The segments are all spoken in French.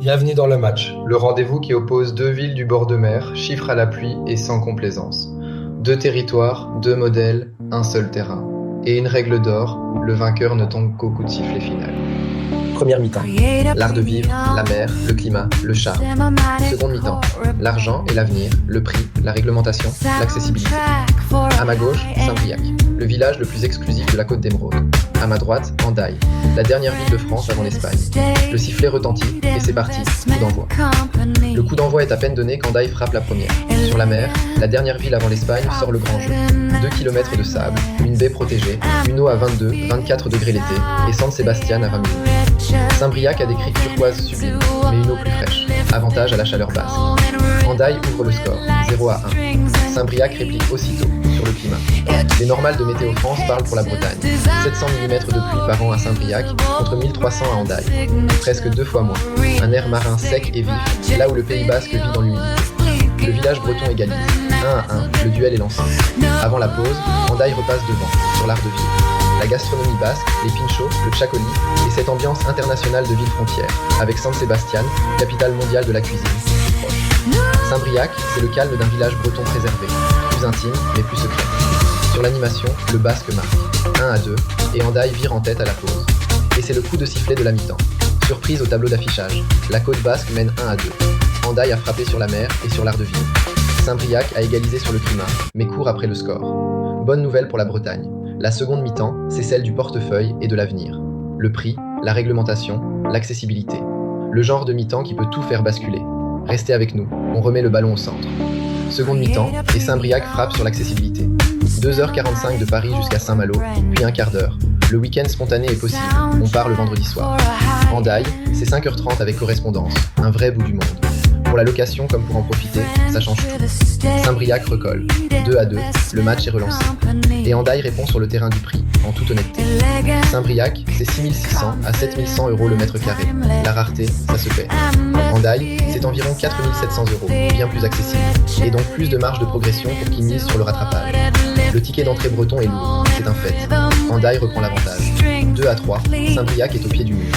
Bienvenue dans le match, le rendez-vous qui oppose deux villes du bord de mer, chiffres à l'appui et sans complaisance. Deux territoires, deux modèles, un seul terrain. Et une règle d'or, le vainqueur ne tombe qu'au coup de sifflet final. Première mi-temps, l'art de vivre, la mer, le climat, le charme. Seconde mi-temps, l'argent et l'avenir, le prix, la réglementation, l'accessibilité. À ma gauche, Saint-Briac, le village le plus exclusif de la côte d'Émeraude. À ma droite, Hendaye, la dernière ville de France avant l'Espagne. Le sifflet retentit et c'est parti, coup d'envoi. Le coup d'envoi est à peine donné qu'Hendaye frappe la première. Sur la mer, la dernière ville avant l'Espagne sort le grand jeu. 2 km de sable, une baie protégée, une eau à 22-24 degrés l'été et San Sebastian à 20 minutes. Saint-Briac a des criques turquoises sublimes, mais une eau plus fraîche. Avantage à la chaleur basse. Hendaye ouvre le score, 0-1. Saint-Briac réplique aussitôt, sur le climat. Les normales de Météo France parlent pour la Bretagne. 700 mm de pluie par an à Saint-Briac, contre 1300 à Hendaye. Presque 2 fois moins. Un air marin sec et vif, là où le Pays Basque vit dans l'humidité. Le village breton égalise. 1-1, le duel est lancé. Avant la pause, Hendaye repasse devant, sur l'art de vivre. La gastronomie basque, les pinchos, le tchakoli et cette ambiance internationale de ville frontière, avec San Sebastian, capitale mondiale de la cuisine, plus proche. Saint-Briac, c'est le calme d'un village breton préservé, plus intime mais plus secret. Sur l'animation, le basque marque, 1-2, et Hendaye vire en tête à la pause. Et c'est le coup de sifflet de la mi-temps. Surprise au tableau d'affichage, la côte basque mène 1-2. Hendaye a frappé sur la mer et sur l'art de vivre. Saint-Briac a égalisé sur le climat, mais court après le score. Bonne nouvelle pour la Bretagne. La seconde mi-temps, c'est celle du portefeuille et de l'avenir. Le prix, la réglementation, l'accessibilité. Le genre de mi-temps qui peut tout faire basculer. Restez avec nous, on remet le ballon au centre. Seconde mi-temps, et Saint-Briac frappe sur l'accessibilité. 2h45 de Paris jusqu'à Saint-Malo, puis un quart d'heure. Le week-end spontané est possible, on part le vendredi soir. Hendaye, c'est 5h30 avec correspondance, un vrai bout du monde. Pour la location comme pour en profiter, ça change tout. Saint-Briac recolle, 2-2, le match est relancé. Et Hendaye répond sur le terrain du prix, en toute honnêteté. Saint-Briac, c'est 6600 à 7100 € le mètre carré. La rareté, ça se paie. Hendaye, c'est environ 4700 €, bien plus accessible. Et donc plus de marge de progression pour qui mise sur le rattrapage. Le ticket d'entrée breton est lourd, c'est un fait. Hendaye reprend l'avantage. 2-3, Saint-Briac est au pied du mur.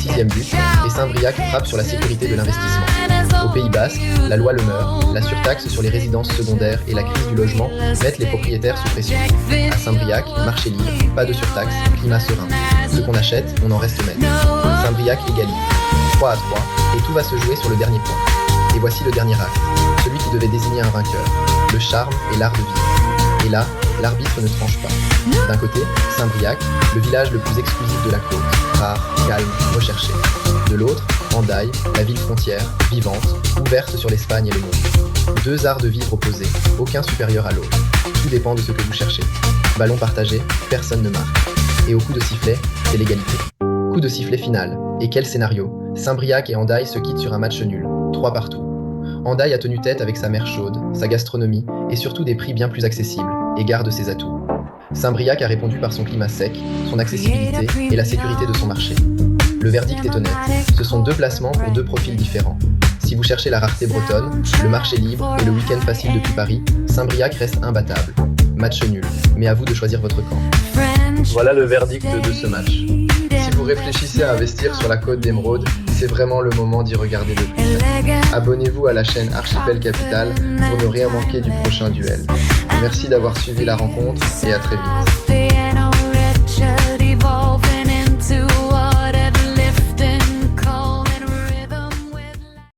6e but, et Saint-Briac frappe sur la sécurité de l'investissement. Au Pays Basque, la loi Le Meur, la surtaxe sur les résidences secondaires et la crise du logement mettent les propriétaires sous pression. À Saint-Briac, marché libre, pas de surtaxe, climat serein. Ce qu'on achète, on en reste maître. Saint-Briac égalise. 3-3, et tout va se jouer sur le dernier point. Et voici le dernier acte, celui qui devait désigner un vainqueur. Le charme et l'art de vivre. Et là, l'arbitre ne tranche pas. D'un côté, Saint-Briac, le village le plus exclusif de la côte, rare, calme, recherché. De l'autre, Hendaye, la ville frontière, vivante, ouverte sur l'Espagne et le monde. Deux arts de vivre opposés, aucun supérieur à l'autre. Tout dépend de ce que vous cherchez. Ballon partagé, personne ne marque. Et au coup de sifflet, c'est l'égalité. Coup de sifflet final. Et quel scénario! Saint-Briac et Hendaye se quittent sur un match nul, 3 partout. Hendaye a tenu tête avec sa mer chaude, sa gastronomie et surtout des prix bien plus accessibles, et garde ses atouts. Saint-Briac a répondu par son climat sec, son accessibilité et la sécurité de son marché. Le verdict est honnête, ce sont 2 placements pour 2 profils différents. Si vous cherchez la rareté bretonne, le marché libre et le week-end facile depuis Paris, Saint-Briac reste imbattable. Match nul, mais à vous de choisir votre camp. Voilà le verdict de ce match. Si vous réfléchissez à investir sur la côte d'Émeraude, c'est vraiment le moment d'y regarder de plus près. Abonnez-vous à la chaîne Archipel Capital pour ne rien manquer du prochain duel. Merci d'avoir suivi la rencontre et à très vite.